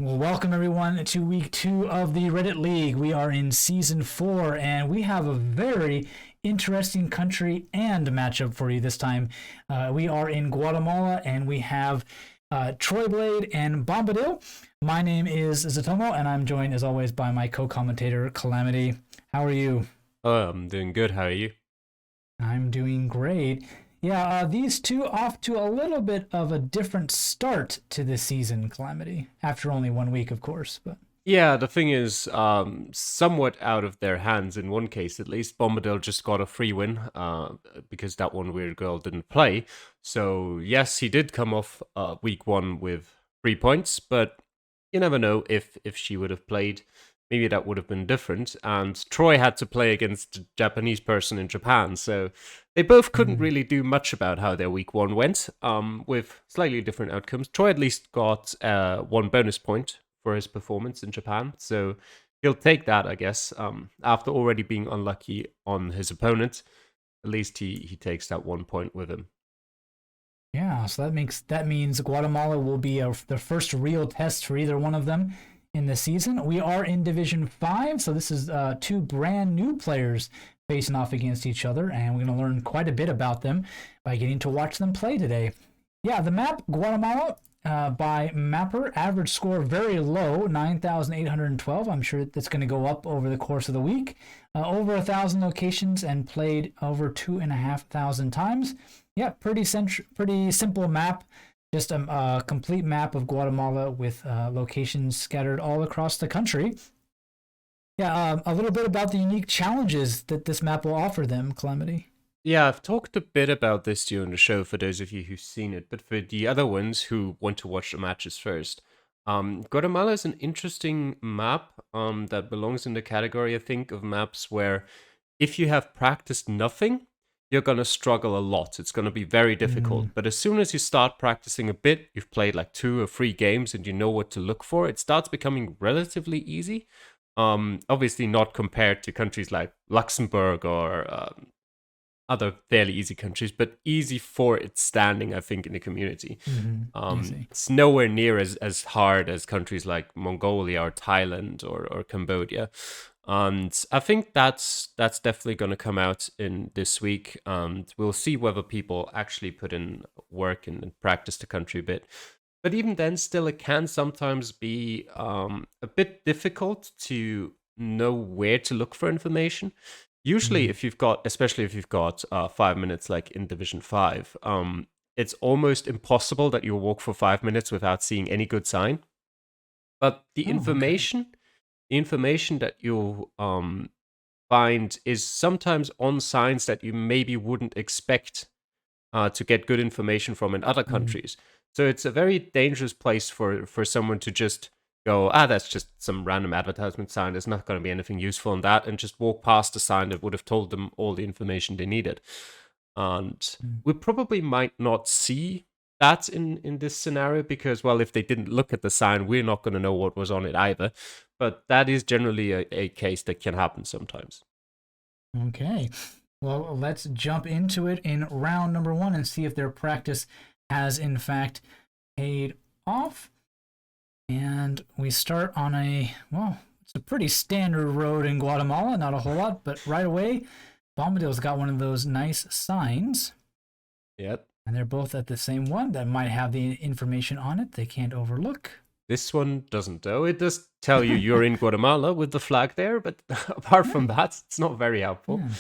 Well, welcome everyone to week 2 of the Reddit League. We are in season 4 and we have a very interesting country and matchup for you this time. We are in Guatemala and we have Itstroyblade and Bombadil. My name is Zatomo and I'm joined as always by my co-commentator Calamity. How are you? Oh, I'm doing good. How are you? I'm doing great. Yeah, these two off to a little bit of a different start to this season, Calamity. After only 1 week, of course, but Yeah, the thing is, somewhat out of their hands in one case at least. Bombadil just got a free win, because that one weird girl didn't play. So yes, he did come off week one with 3 points, but you never know if she would have played. Maybe that would have been different. And Troy had to play against a Japanese person in Japan, so they both couldn't really do much about how their week one went, with slightly different outcomes. Troy at least got 1 bonus point for his performance in Japan, so he'll take that, I guess. After already being unlucky on his opponent, at least he takes that 1 point with him. yeah, so that means Guatemala will be the first real test for either one of them in the season. We are in Division 5, so this is two brand new players facing off against each other, and we're going to learn quite a bit about them by getting to watch them play today. Yeah, the map, Guatemala, by Mapper, average score very low, 9,812. I'm sure that's going to go up over the course of the week. Over 1,000 locations and played over 2,500 times. Yeah, pretty simple map. Just a complete map of Guatemala with locations scattered all across the country. Yeah, a little bit about the unique challenges that this map will offer them, Calamity. Yeah, I've talked a bit about this during the show for those of you who've seen it, but for the other ones who want to watch the matches first, Guatemala is an interesting map that belongs in the category, I think, of maps where if you have practiced nothing, you're going to struggle a lot. It's going to be very difficult. But as soon as you start practicing a bit, you've played like 2 or 3 games and you know what to look for, it starts becoming relatively easy. Obviously not compared to countries like Luxembourg or other fairly easy countries, but easy for its standing, I think, in the community. It's nowhere near as hard as countries like Mongolia or Thailand or Cambodia. And I think that's definitely going to come out in this week. And we'll see whether people actually put in work and practice the country a bit. But even then, still, it can sometimes be a bit difficult to know where to look for information. Usually, especially if you've got 5 minutes, like in Division 5, it's almost impossible that you'll walk for 5 minutes without seeing any good sign. But the information that you'll find is sometimes on signs that you maybe wouldn't expect to get good information from in other countries. So it's a very dangerous place for someone to just go, that's just some random advertisement sign. There's not going to be anything useful in that, and just walk past the sign that would have told them all the information they needed. And we probably might not see that in this scenario because, well, if they didn't look at the sign, we're not going to know what was on it either. But that is generally a case that can happen sometimes. Okay. Well, let's jump into it in round number 1 and see if their practice has in fact paid off. And we start on it's a pretty standard road in Guatemala, not a whole lot, but right away, Bombadil's got one of those nice signs. Yep. And they're both at the same one that might have the information on it they can't overlook. This one doesn't, though. It does tell you you're in Guatemala with the flag there, but apart from that, it's not very helpful. Yeah.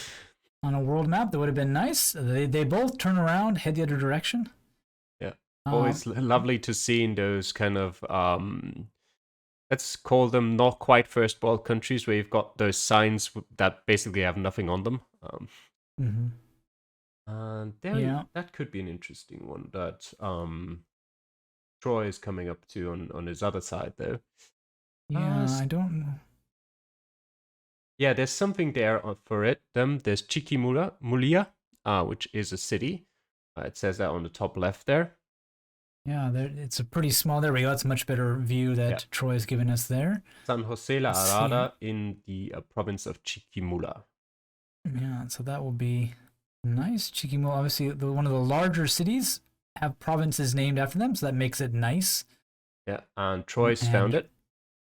On a world map, that would have been nice. They both turn around, head the other direction. Yeah. Always lovely to see in those kind of, let's call them not quite first world countries where you've got those signs that basically have nothing on them. And that could be an interesting one that Troy is coming up to on his other side, though. Yeah, I don't know. Yeah, there's something there for them. There's Chiquimulia, which is a city. It says that on the top left there. Yeah, it's a pretty small. There we go. It's a much better view that Troy's given us there. San Jose la Arada in the province of Chiquimula. Yeah, so that will be nice. Chiquimula, obviously one of the larger cities, have provinces named after them, so that makes it nice. Yeah, and Troy's found And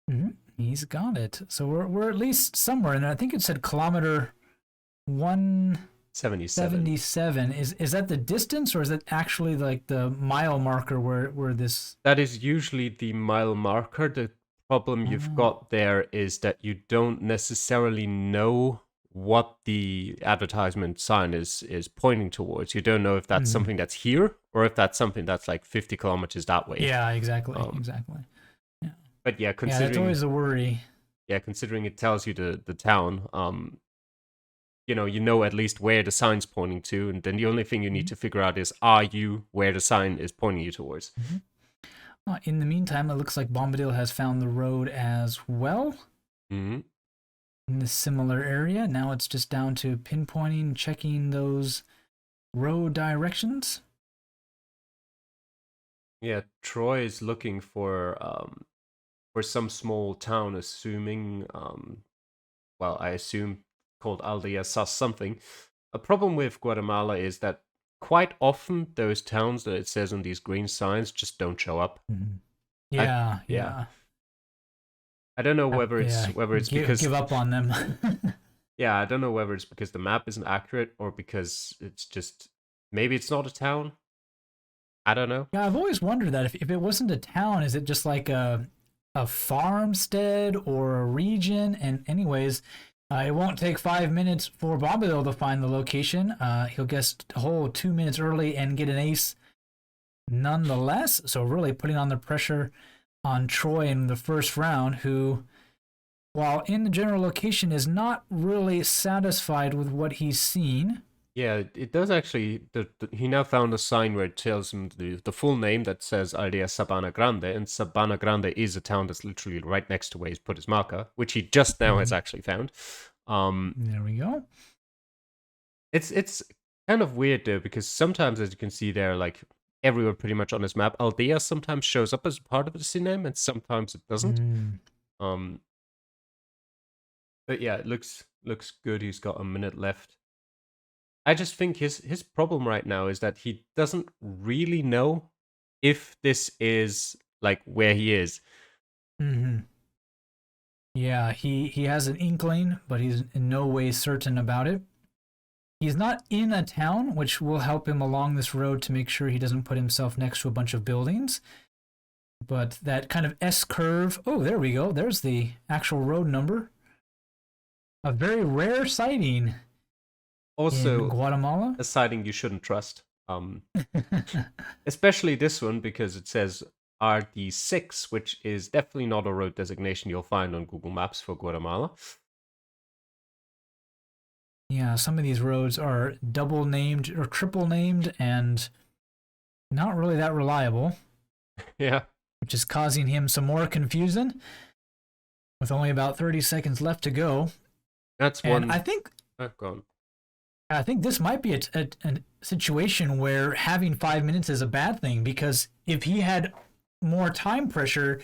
it. he's got it. So we're at least somewhere, and I think it said kilometer 177. 77. Is that the distance, or is that actually like the mile marker where this? That is usually the mile marker. The problem you've Oh. got there is that you don't necessarily know what the advertisement sign is pointing towards. You don't know if that's something that's here or if that's something that's like 50 kilometers that way. Yeah, exactly, Um, exactly. Yeah, but yeah, yeah, that's always a worry. considering it tells you the town, you know at least where the sign's pointing to, and then the only thing you need to figure out is, are you where the sign is pointing you towards? In the meantime, it looks like Bombadil has found the road as well in this similar area. Now it's just down to pinpointing, checking those road directions. Yeah, Troy is looking for some small town, assuming well, I assume called Aldea Sus something. A problem with Guatemala is that quite often those towns that it says on these green signs just don't show up. Yeah, yeah. I don't know whether it's because give up on them. yeah, I don't know whether it's because the map isn't accurate or because it's just maybe it's not a town. I don't know. Yeah, I've always wondered that if it wasn't a town, is it just like a farmstead or a region? And anyways, it won't take 5 minutes for Bombadil to find the location. He'll guess a whole 2 minutes early and get an ace nonetheless. So really putting on the pressure on Troy in the first round, who, while in the general location, is not really satisfied with what he's seen. Yeah, it does actually. He now found a sign where it tells him the full name that says Aldea Sabana Grande, and Sabana Grande is a town that's literally right next to where he's put his marker, which he just now has actually found. There we go. It's kind of weird though, because sometimes, as you can see there, like everywhere pretty much on his map, Aldea sometimes shows up as part of the city name, and sometimes it doesn't. But yeah, it looks good. He's got a minute left. I just think his problem right now is that he doesn't really know if this is like where he is. Yeah, he has an inkling, but he's in no way certain about it. He's not in a town, which will help him along this road to make sure he doesn't put himself next to a bunch of buildings. But that kind of S curve, oh, there we go. There's the actual road number. A very rare sighting. Also, in Guatemala, a sighting you shouldn't trust. Especially this one, because it says RD6, which is definitely not a road designation you'll find on Google Maps for Guatemala. Yeah, some of these roads are double named or triple named and not really that reliable. Yeah. Which is causing him some more confusion with only about 30 seconds left to go. That's and one. I think. Go on. I think this might be a situation where having 5 minutes is a bad thing, because if he had more time pressure,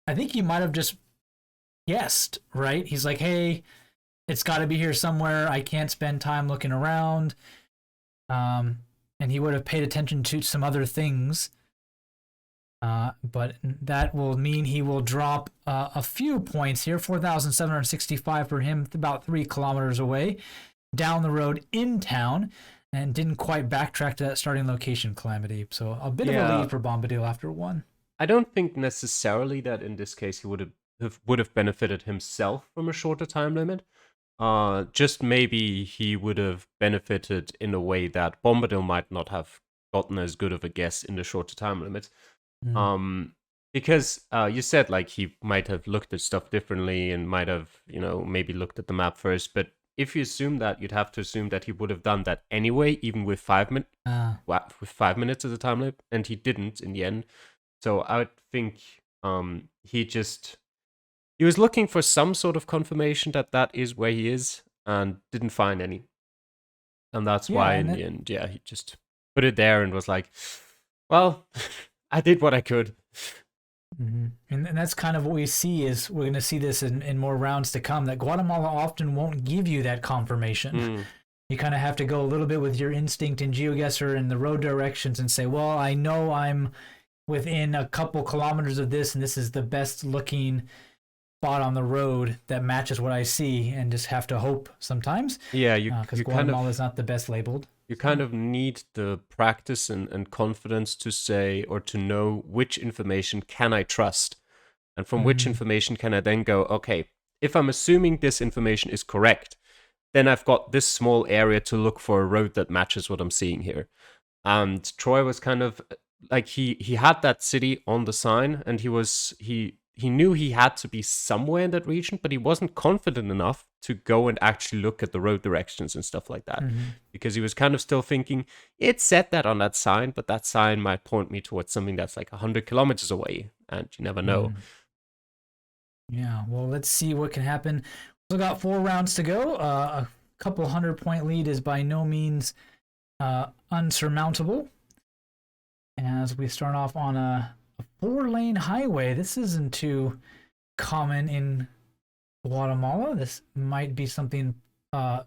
I think he might have just guessed, right? He's like, hey, it's got to be here somewhere. I can't spend time looking around. And he would have paid attention to some other things. But that will mean he will drop a few points here, 4,765 for him, about 3 kilometers away, down the road in town, and didn't quite backtrack to that starting location, Calamity. So a bit of a lead for Bombadil after 1. I don't think necessarily that in this case he would have benefited himself from a shorter time limit. Just maybe he would have benefited in a way that Bombadil might not have gotten as good of a guess in the shorter time limit. Because you said like he might have looked at stuff differently and might have, maybe looked at the map first, but if you assume that, you'd have to assume that he would have done that anyway, even with 5 minutes, with 5 minutes as a time limit, and he didn't in the end. So I would think he was looking for some sort of confirmation that is where he is, and didn't find any, and that's why in the end, he just put it there and was like, well, I did what I could. And that's kind of what we see. Is we're going to see this in more rounds to come, that Guatemala often won't give you that confirmation. You kind of have to go a little bit with your instinct in GeoGuessr and the road directions and say, well, I know I'm within a couple kilometers of this, and this is the best looking spot on the road that matches what I see, and just have to hope sometimes. Yeah, Because you Guatemala is not the best labeled. you kind of need the practice and confidence to say or to know which information can I trust, and from which information can I then go, okay, if I'm assuming this information is correct, then I've got this small area to look for a road that matches what I'm seeing here. And Troy was kind of like he had that city on the sign, and he knew he had to be somewhere in that region, but he wasn't confident enough to go and actually look at the road directions and stuff like that, because he was kind of still thinking, it said that on that sign, but that sign might point me towards something that's like 100 kilometers away, and you never know. Yeah, well, let's see what can happen. We've got 4 rounds to go. A couple 100-point lead is by no means unsurmountable. As we start off on a 4-lane highway, this isn't too common in Guatemala. This might be something that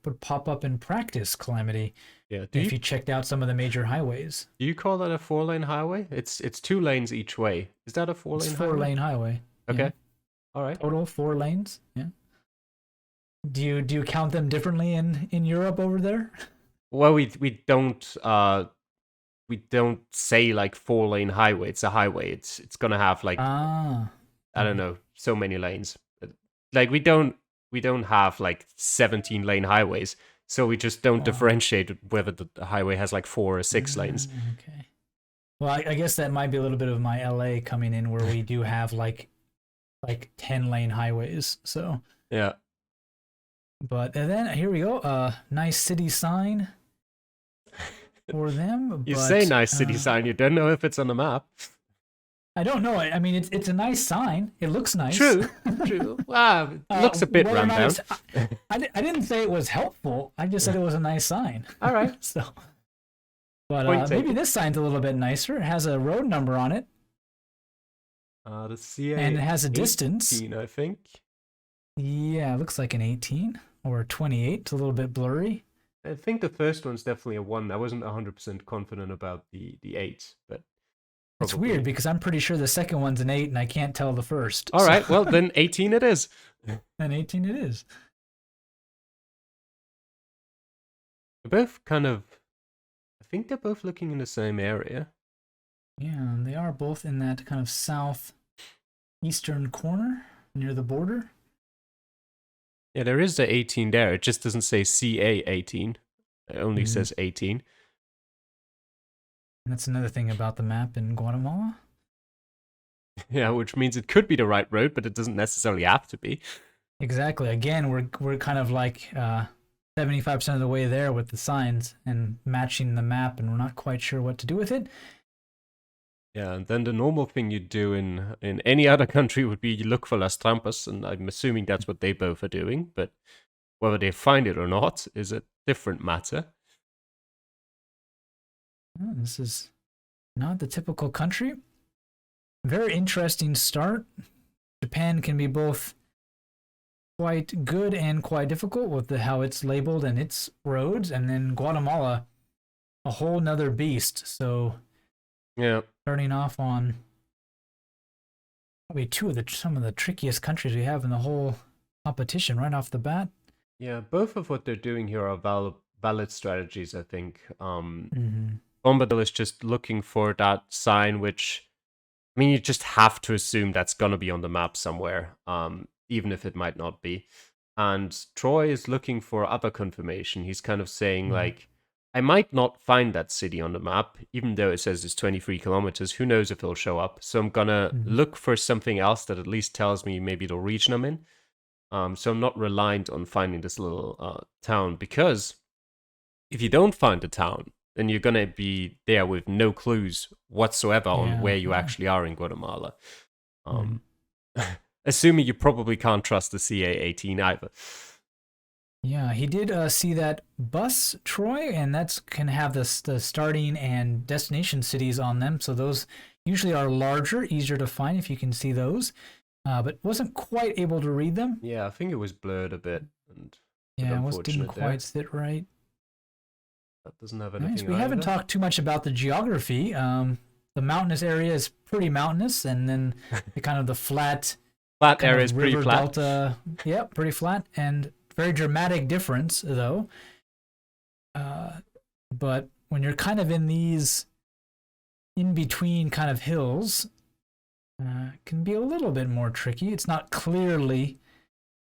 would pop up in practice, Calamity. Yeah, if you checked out some of the major highways. Do you call that a 4-lane highway? It's 2 lanes each way. Is that a 4-lane It's highway? 4-lane highway. Okay. Yeah. All right. Total 4 lanes. Yeah. Do you count them differently in Europe over there? Well, we don't say like 4-lane highway. It's a highway. It's gonna have like I don't know, so many lanes. Like we don't have like 17-lane highways, so we just don't differentiate whether the highway has like 4 or 6 lanes. Okay. Well, I guess that might be a little bit of my LA coming in, where we do have like 10-lane highways. So yeah. But and then here we go. Nice city sign for them. You say nice city sign. You don't know if it's on the map. I don't know. I mean, it's a nice sign. It looks nice. True. Wow, it looks a bit run down. I didn't say it was helpful. I just said it was a nice sign. All right. So, but maybe this sign's a little bit nicer. It has a road number on it. The CA and it has a 18, distance. I think. Yeah, it looks like an 18 or a 28. It's a little bit blurry. I think the first one's definitely a 1. I wasn't 100% confident about the 8, but it's weird because I'm pretty sure the second one's an 8 and I can't tell the first. All right, well then 18 it is. Then 18 it is. They're both kind of, I think they're both looking in the same area. Yeah, they are both in that kind of southeastern corner near the border. Yeah, there is the 18 there. It just doesn't say CA 18. It only says 18. And that's another thing about the map in Guatemala. Yeah, which means it could be the right road, but it doesn't necessarily have to be. Exactly. Again, we're kind of like 75% of the way there with the signs and matching the map, and we're not quite sure what to do with it. Yeah, and then the normal thing you'd do in any other country would be you look for las trampas, and I'm assuming that's what they both are doing, but whether they find it or not is a different matter. Oh, this is not the typical country. Very interesting start. Japan can be both quite good and quite difficult with how it's labeled and its roads, and then Guatemala, a whole nother beast. So yeah, starting off on probably some of the trickiest countries we have in the whole competition right off the bat. Yeah, both of what they're doing here are valid strategies, I think. Bombadil is just looking for that sign, which, I mean, you just have to assume that's going to be on the map somewhere, even if it might not be. And Troy is looking for other confirmation. He's kind of saying, like, I might not find that city on the map, even though it says it's 23 kilometers. Who knows if it'll show up? So I'm going to look for something else that at least tells me maybe the region I'm in. So I'm not reliant on finding this little town, because if you don't find the town, then you're going to be there with no clues whatsoever on where you actually are in Guatemala. Assuming you probably can't trust the CA-18 either. Yeah, he did see that bus, Troy, and that's can have the starting and destination cities on them. So those usually are larger, easier to find if you can see those. But wasn't quite able to read them. Yeah, I think it was blurred a bit. And yeah, it didn't quite sit right. That doesn't have anything. Nice. We haven't talked too much about the geography. the mountainous area is pretty mountainous, and then the flat Flat kind area of is pretty river flat. delta. Yeah, pretty flat, and very dramatic difference though. But when you're kind of in these in between kind of hills, can be a little bit more tricky. It's not clearly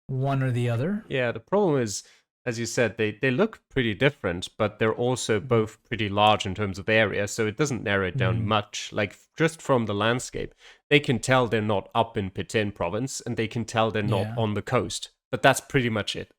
one or the other. Yeah, the problem is, as you said, they look pretty different, but they're also both pretty large in terms of area, so it doesn't narrow it down much. Like, just from the landscape, they can tell they're not up in Petain province, and they can tell they're not Yeah. on the coast. But that's pretty much it.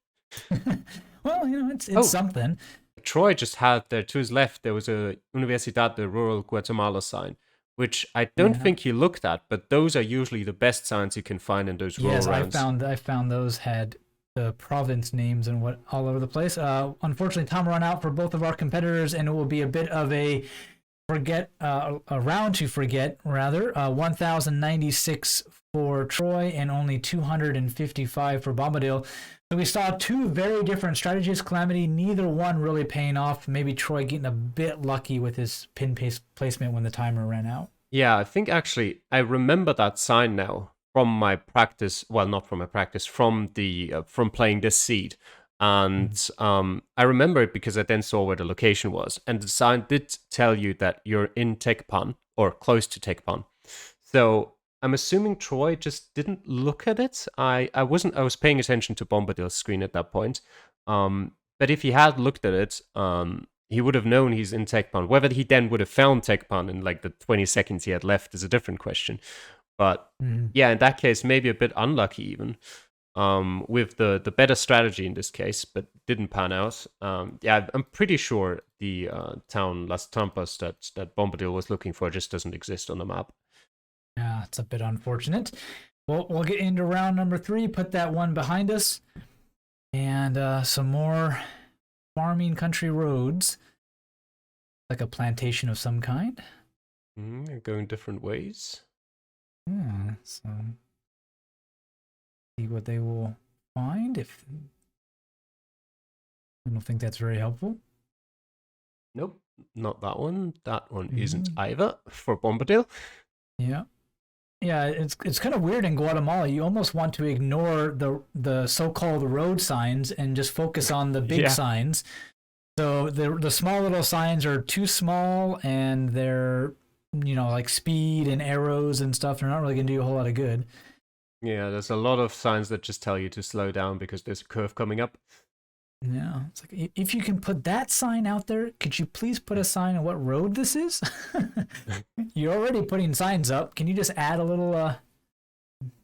Well, it's Oh, something. Troy just had there to his left, there was a Universidad de Rural Guatemala sign, which I don't Yeah. think he looked at, but those are usually the best signs you can find in those rural Yes, rounds. I found those had the province names and what all over the place. Unfortunately, time run out for both of our competitors, and it will be a bit of a forget a round to forget rather. 1,096 for Troy and only 255 for Bombadil. So we saw two very different strategies. Calamity, neither one really paying off. Maybe Troy getting a bit lucky with his pin pace placement when the timer ran out. Yeah, I think actually I remember that sign now from my practice. Well, not from my practice, from the from playing this seed, and I remember it because I then saw where the location was, and the sign did tell you that you're in Tekpan or close to Tekpan. So I'm assuming Troy just didn't look at it. I wasn't. I was paying attention to Bombadil's screen at that point. But if he had looked at it, he would have known he's in Tekpan. Whether he then would have found Tekpan in like the 20 seconds he had left is a different question. But yeah, in that case, maybe a bit unlucky even. With the better strategy in this case, but didn't pan out. Yeah, I'm pretty sure the town Las Tampas that Bombadil was looking for just doesn't exist on the map. Yeah, it's a bit unfortunate. Well, we'll get into round number 3, put that one behind us, and some more farming country roads, like a plantation of some kind. Going different ways. Yeah, so see what they will find. If I don't think that's very helpful. Nope, not that one. That one isn't either for Bombadil. Yeah. Yeah, it's kind of weird in Guatemala. You almost want to ignore the so-called road signs and just focus on the big signs. So the small little signs are too small, and they're like speed and arrows and stuff. They're not really gonna do a whole lot of good. Yeah, there's a lot of signs that just tell you to slow down because there's a curve coming up. Yeah, it's like, if you can put that sign out there, could you please put a sign on what road this is? You're already putting signs up. Can you just add a little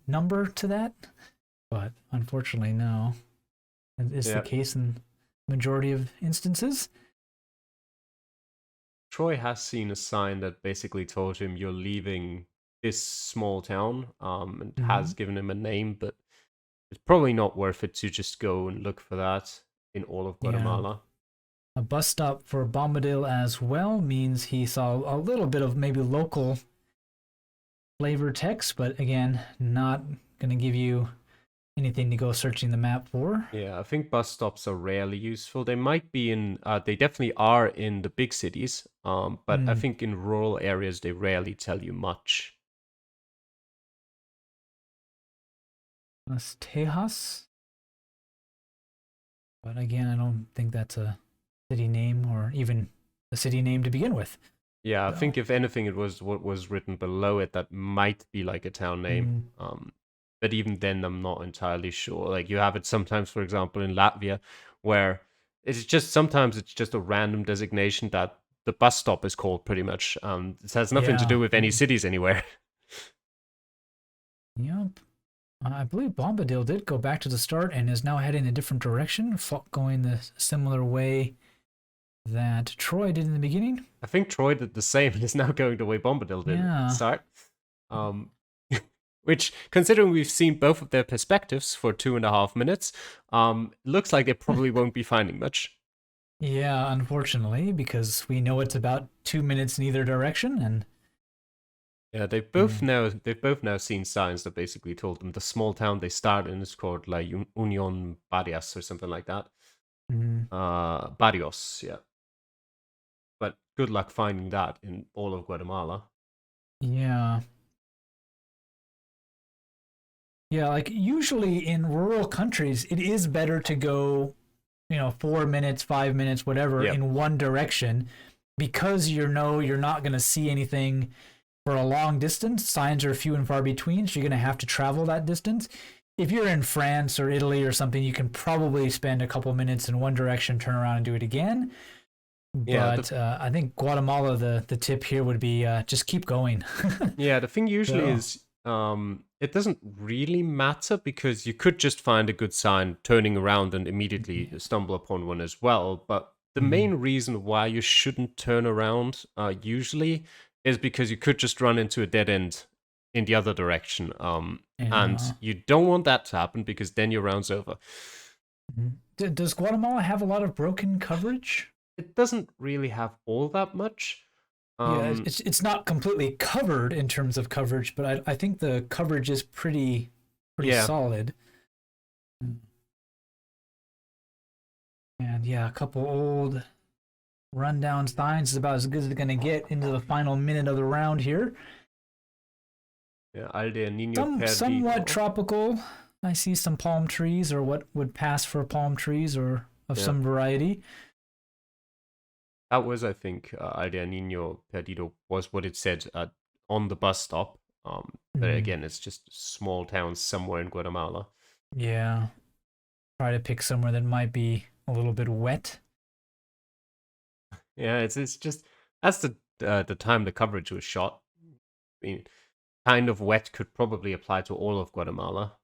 number to that? But unfortunately, no. It's the case in majority of instances. Troy has seen a sign that basically told him you're leaving this small town, and has given him a name, but it's probably not worth it to just go and look for that in all of Guatemala. A bus stop for Bombadil as well means he saw a little bit of maybe local flavor text, but again, not going to give you anything to go searching the map for. Yeah, I think bus stops are rarely useful. They might be in, they definitely are in the big cities, but I think in rural areas they rarely tell you much. Las Tejas. But again, I don't think that's a city name or even a city name to begin with. Yeah, I think if anything, it was what was written below it that might be like a town name. But even then, I'm not entirely sure. Like, you have it sometimes, for example, in Latvia, where sometimes it's just a random designation that the bus stop is called pretty much. It has nothing to do with any cities anywhere. Yep. I believe Bombadil did go back to the start and is now heading a different direction, going the similar way that Troy did in the beginning. I think Troy did the same and is now going the way Bombadil did at the start. Which, considering we've seen both of their perspectives for 2.5 minutes, looks like they probably won't be finding much. Yeah, unfortunately, because we know it's about 2 minutes in either direction, and yeah, they've both now seen signs that basically told them the small town they start in is called La Union Barrios or something like that. Barrios, yeah. But good luck finding that in all of Guatemala. Yeah. Yeah, like usually in rural countries, it is better to go, 4 minutes, 5 minutes, whatever, Yeah. in one direction because you're not going to see anything for a long distance. Signs are few and far between, so you're going to have to travel that distance. If you're in France or Italy or something, you can probably spend a couple minutes in one direction, turn around and do it again. Yeah, But I think Guatemala, the tip here would be just keep going. the thing usually So, is it doesn't really matter because you could just find a good sign turning around and immediately stumble upon one as well. But the mhm. main reason why you shouldn't turn around usually is because you could just run into a dead end in the other direction. And Yeah. you don't want that to happen because then your round's over. Mhm. Does Guatemala have a lot of broken coverage? It doesn't really have all that much. Yeah, Um, it's not completely covered in terms of coverage, but I think the coverage is pretty yeah, solid. And yeah, a couple old rundown signs is about as good as it's gonna get into the final minute of the round here. yeah, Aldea Nino Somewhat Perdido. tropical. I see some palm trees or what would pass for palm trees or of Yeah. some variety. That was, I think, Aldea Nino Perdido was what it said on the bus stop. But Mm, again, it's just a small town somewhere in Guatemala. yeah. Try to pick somewhere that might be a little bit wet. Yeah, it's just that's the time the coverage was shot. I mean, kind of wet could probably apply to all of Guatemala.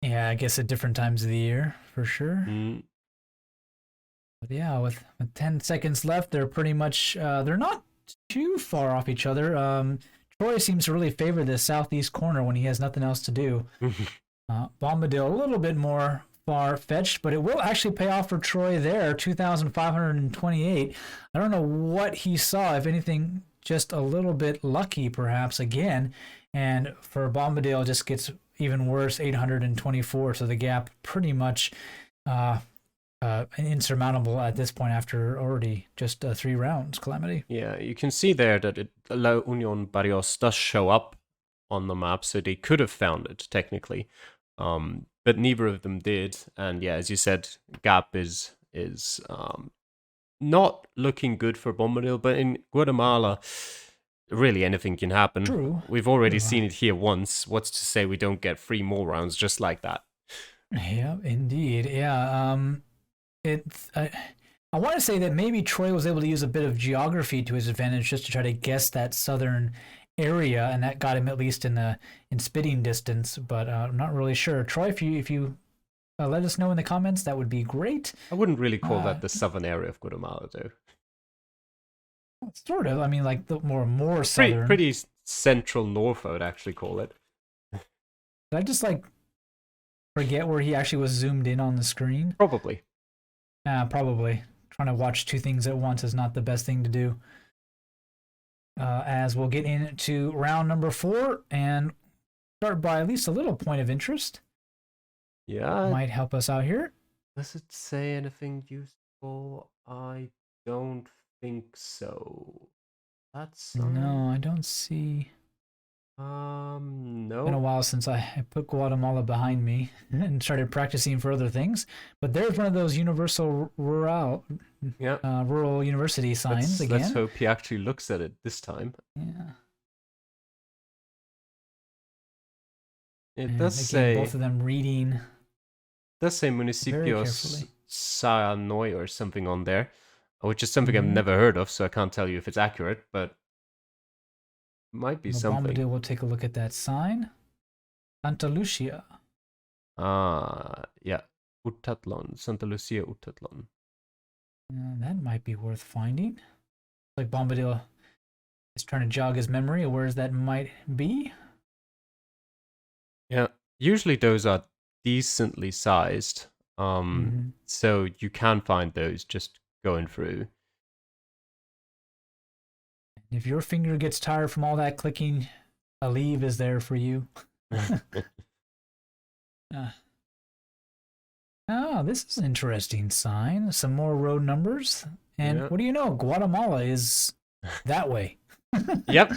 Yeah, I guess at different times of the year for sure. Mm, But yeah, with 10 seconds left, they're pretty much they're not too far off each other. Troy seems to really favor the southeast corner when he has nothing else to do. Bombadil a little bit more far fetched, but it will actually pay off for Troy there. 2,528. I don't know what he saw, if anything, just a little bit lucky perhaps again. And for Bombadil, just gets even worse, 824. So the gap pretty much uh, insurmountable at this point after already just 3 rounds. Calamity. yeah, you can see there that La Union Barrios does show up on the map, so they could have found it technically, but neither of them did. And yeah, as you said, Gap is not looking good for Bombadil, but in Guatemala, really anything can happen. True. We've already True. seen it here once. What's to say we don't get 3 more rounds just like that? Yeah, indeed. Yeah. It's I want to say that maybe Troy was able to use a bit of geography to his advantage just to try to guess that southern area, and that got him at least in spitting distance. But I'm not really sure. Troy, if you let us know in the comments, that would be great. I wouldn't really call Uh, that the southern area of Guatemala, though. Sort of. I mean, like the more Pretty, southern. pretty central north, I would actually call it. Did I just like forget where he actually was zoomed in on the screen? Probably. Probably. Trying to watch two things at once is not the best thing to do. As we'll get into round number 4 and start by at least a little point of interest. Yeah. Might help us out here. Does it say anything useful? I don't think so. That's No, I don't see. Been a no. while since I put Guatemala behind me and started practicing for other things. But there's one of those universal Yeah. rural university signs Let's again. hope he actually looks at it this time. Yeah. It And again, both of them reading does say very Municipios carefully. Sanoy or something on there, which is something I've Mm-hmm. never heard of, so I can't tell you if it's accurate, but might be The something. Bombadil will take a look at that sign. Santa Lucia. Yeah. Utatlon, Santa Lucia Utatlon. That might be worth finding. Like Bombadil is trying to jog his memory of where that might be. Yeah, usually those are decently sized. Mm-hmm. So you can find those just going through. If your finger gets tired from all that clicking, a leave is there for you. uh, oh, this is an interesting sign. Some more road numbers. And Yeah. what do you know? Guatemala is that way. Yep.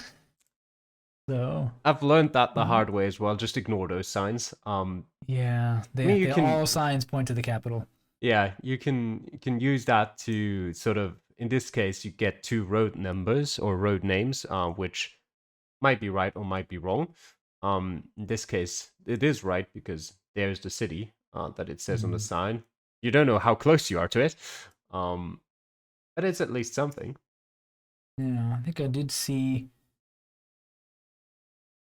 So I've learned that the uh, hard way as well. Just ignore those signs. yeah, I mean, you they can, all signs point to the capital. yeah, you can use that to sort of, in this case, you get two road numbers or road names, which might be right or might be wrong. In this case, it is right because there's the city that it says on the Mhm. sign. You don't know how close you are to it, um, but it's at least something. Yeah, I think I did see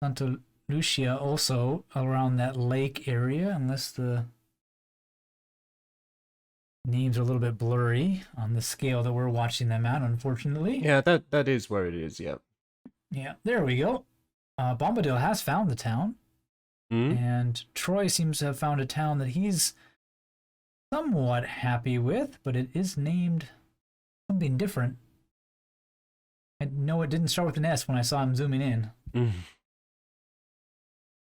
Santa Lucia also around that lake area, unless the names are a little bit blurry on the scale that we're watching them at, unfortunately. Yeah, that is where it is. Yeah. Yeah, there we go. Bombadil has found the town, Hmm. and Troy seems to have found a town that he's somewhat happy with, but it is named something different. I know it didn't start with an S when I saw him zooming in.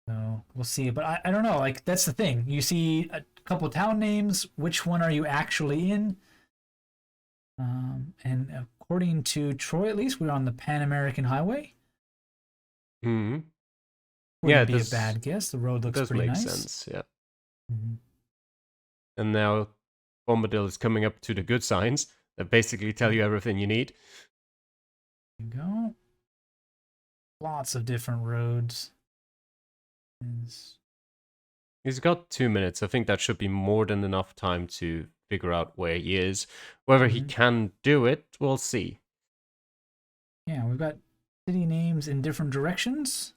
So we'll see. But I don't know. Like, that's the thing. You see a couple of town names. Which one are you actually in? And according to Troy, at least, we're on the Pan American Highway. Hmm. Yeah, Wouldn't be a bad guess. The road it looks does pretty make nice. sense. Yeah. Mm-hmm. And now Bombadil is coming up to the good signs that basically tell you everything you need. There you go. Lots of different roads. Is- He's got 2 minutes. I think that should be more than enough time to figure out where he is. Whether he Mhm. can do it, we'll see. Yeah, we've got city names in different directions.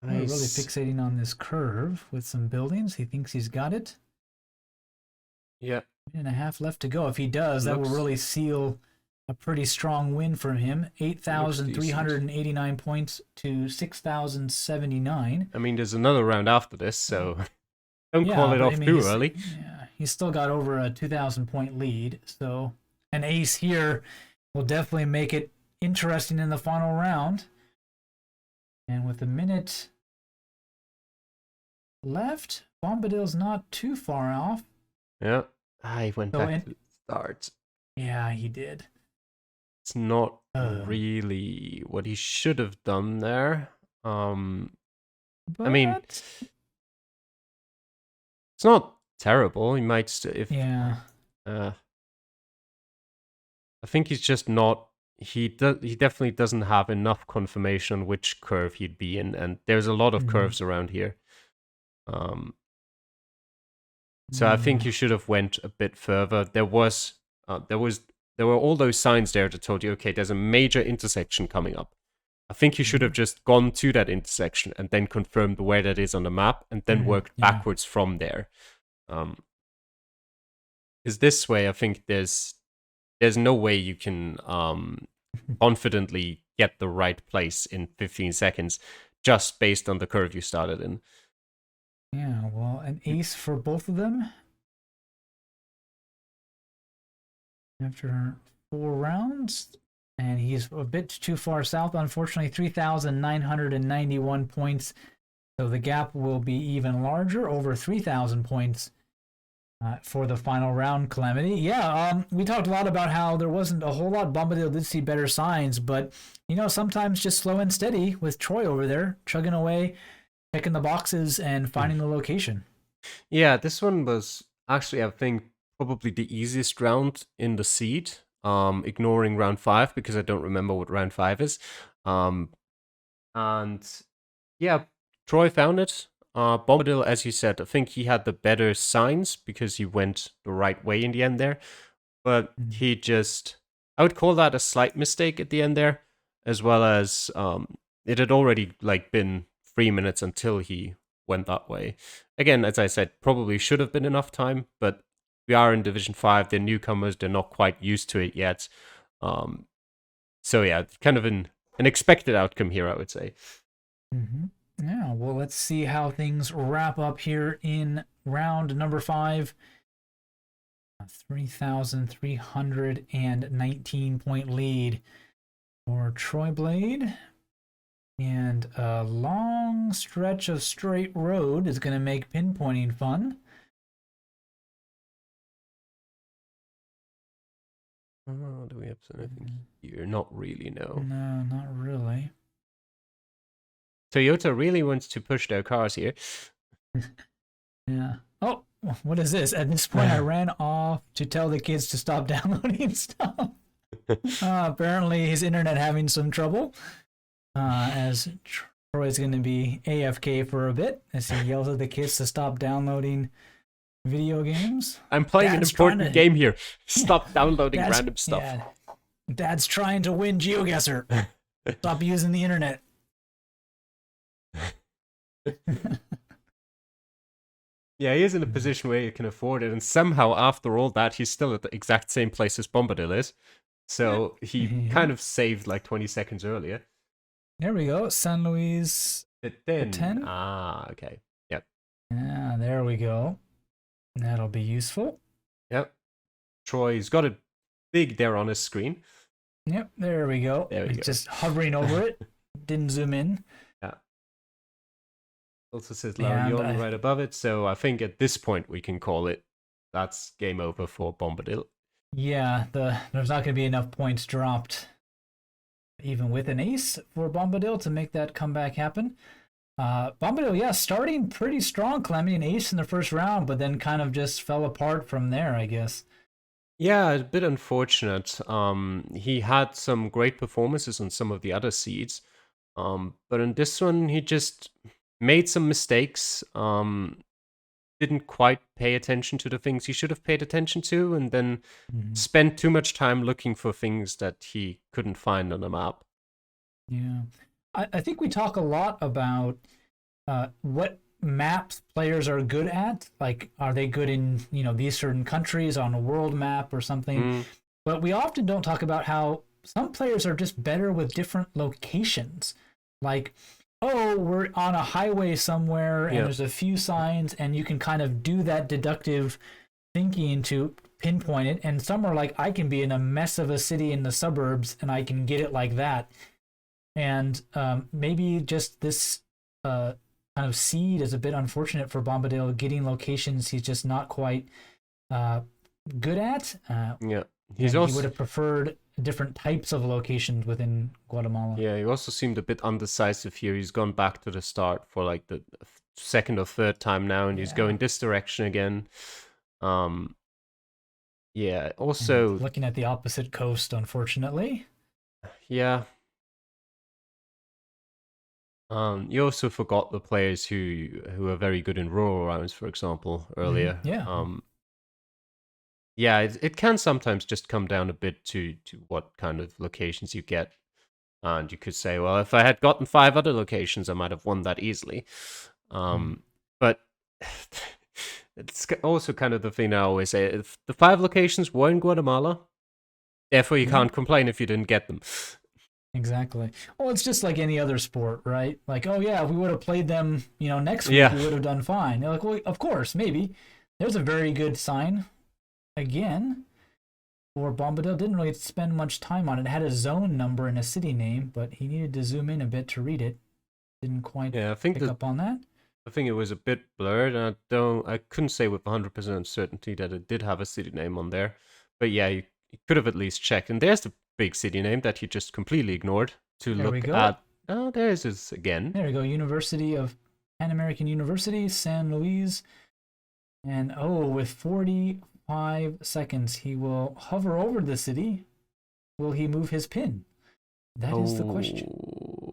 We're really Nice. fixating on this curve with some buildings. He thinks he's got it. Yeah, Minute and a half left to go. If he does, that will looks really seal a pretty strong win for him. looks decent. 8,389 points to 6,079. I mean, there's another round after this, so don't call Yeah, it but I off mean, too early. he's still got over a 2,000 point lead. So an ace here will definitely make it interesting in the final round. And with a minute left, Bombadil's not too far off. Yeah, he went So, back to the start. yeah, he did. It's not Uh, really what he should have done there. I mean, but it's not terrible. He might if yeah. uh, I think he's just not. He definitely doesn't have enough confirmation on which curve he'd be in, and there's a lot of Mhm. curves around here. Um, so I think Yeah. you should have went a bit further. Uh, there was, there were all those signs there that told you, okay, there's a major intersection coming up. I think you should have Mhm. just gone to that intersection and then confirmed where that is on the map, and then Mhm. worked Yeah. backwards from there. Is this way? I think there's no way you can confidently get the right place in 15 seconds just based on the curve you started in. Yeah. Well, an ace for both of them after 4 rounds. And he's a bit too far south, unfortunately. 3,991 points. So the gap will be even larger, over 3,000 points for the final round, Calamity. Yeah, we talked a lot about how there wasn't a whole lot. Bombadil did see better signs, but, sometimes just slow and steady with Troy over there, chugging away, checking the boxes, and finding the location. Yeah, this one was actually, I think, probably the easiest round in the seed. Ignoring round 5 because I don't remember what round 5 is. Um, and yeah, Troy found it. Bombadil, as you said, I think he had the better signs because he went the right way in the end there. But Mm. he just, I would call that a slight mistake at the end there, as well as it had already like been 3 minutes until he went that way. Again, as I said, probably should have been enough time, but we are in Division 5. They're newcomers. They're not quite used to it yet. Um, so yeah, kind of an expected outcome here, I would say. Mm-hmm. Yeah, well, let's see how things wrap up here in round number 5. 3,319 point lead for Itstroyblade. And a long stretch of straight road is going to make pinpointing fun. Oh, do we have anything here? Not really, no. No, not really. Toyota really wants to push their cars here. Yeah. Oh, what is this? At this point, I ran off to tell the kids to stop downloading stuff. Apparently, his internet having some trouble. As Troy's going to be AFK for a bit as he yells at the kids to stop downloading video games. I'm playing an important game here. Stop downloading random stuff. Yeah. Dad's trying to win GeoGuessr. Stop using the internet. Yeah, he is in a position where he can afford it, and somehow after all that, he's still at the exact same place as Bombadil is. So he kind of saved like 20 seconds earlier. There we go. San Luis. The 10? Ah, okay. Yep. Yeah, there we go. That'll be useful. Yep. Troy's got it big there on his screen. Yep, there we go. There we go. Just hovering over it. Didn't zoom in. Yeah. Also says La Union right above it. So I think at this point we can call it that's game over for Bombadil. Yeah, there's not going to be enough points dropped, even with an ace, for Bombadil to make that comeback happen. Bombadil, yeah, starting pretty strong, climbing an ace in the first round, but then kind of just fell apart from there, I guess. Yeah, a bit unfortunate. He had some great performances on some of the other seeds, but in this one he just made some mistakes. Didn't quite pay attention to the things he should have paid attention to, and then spent too much time looking for things that he couldn't find on the map. Yeah. I think we talk a lot about what maps players are good at. Like, are they good in, these certain countries on a world map or something? But we often don't talk about how some players are just better with different locations. Like, oh, we're on a highway somewhere and there's a few signs, and you can kind of do that deductive thinking to pinpoint it. And some are like, I can be in a mess of a city in the suburbs and I can get it like that. And maybe just this kind of seed is a bit unfortunate for Bombadil, getting locations he's just not quite good at. He would have preferred different types of locations within Guatemala. Yeah, he also seemed a bit undecisive here. He's gone back to the start for like the second or third time now, and he's going this direction again. Yeah, also... And looking at the opposite coast, unfortunately. Yeah. You also forgot the players who are very good in rural rounds, for example, earlier. Yeah, it can sometimes just come down a bit to what kind of locations you get. And you could say, well, if I had gotten 5 other locations, I might have won that easily. But it's also kind of the thing I always say. If the 5 locations were in Guatemala, therefore you can't complain if you didn't get them. Exactly. Well, it's just like any other sport, right? Like, oh yeah, if we would have played them, next week, we would have done fine. They're like, well, of course, maybe. There's a very good sign. Again, for Bombadil, didn't really spend much time on it. It had a zone number and a city name, but he needed to zoom in a bit to read it. Didn't quite pick up on that. I think it was a bit blurred, and I couldn't say with 100% certainty that it did have a city name on there. But yeah, you could have at least checked. And there's the big city name that you just completely ignored to look at. Oh, there's his again. There we go. University of Pan American University, San Luis. And with 45 seconds, he will hover over the city. Will he move his pin? That is the question.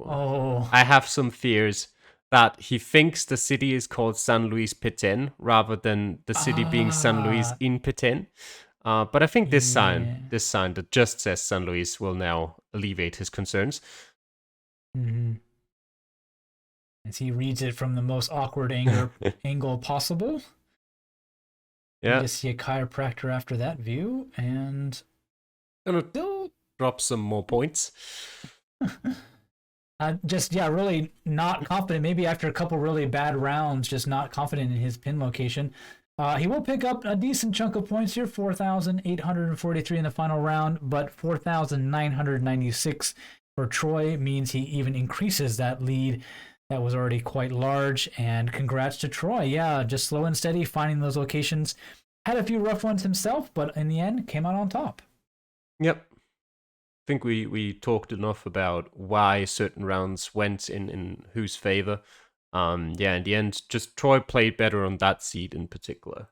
I have some fears that he thinks the city is called San Luis Petén rather than the city being San Luis in Petén. But I think this sign that just says San Luis will now alleviate his concerns. As he reads it from the most awkward angle possible. Yeah. You just see a chiropractor after that view, and gonna drop some more points. Really not confident. Maybe after a couple really bad rounds, just not confident in his pin location. He will pick up a decent chunk of points here, 4,843 in the final round, but 4,996 for Troy means he even increases that lead that was already quite large. And congrats to Troy. Yeah, just slow and steady, finding those locations. Had a few rough ones himself, but in the end, came out on top. Yep. I think we talked enough about why certain rounds went in whose favor. Yeah, in the end, just Troy played better on that seed in particular.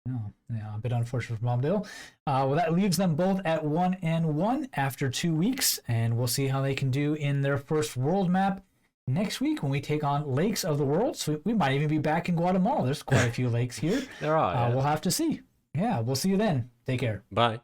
Oh, yeah, a bit unfortunate for Bombadil. Well, that leaves them both at 1-1 after 2 weeks, and we'll see how they can do in their first world map next week when we take on Lakes of the World. So we might even be back in Guatemala. There's quite a few lakes here. There are. Yeah. We'll have to see. Yeah, we'll see you then. Take care. Bye.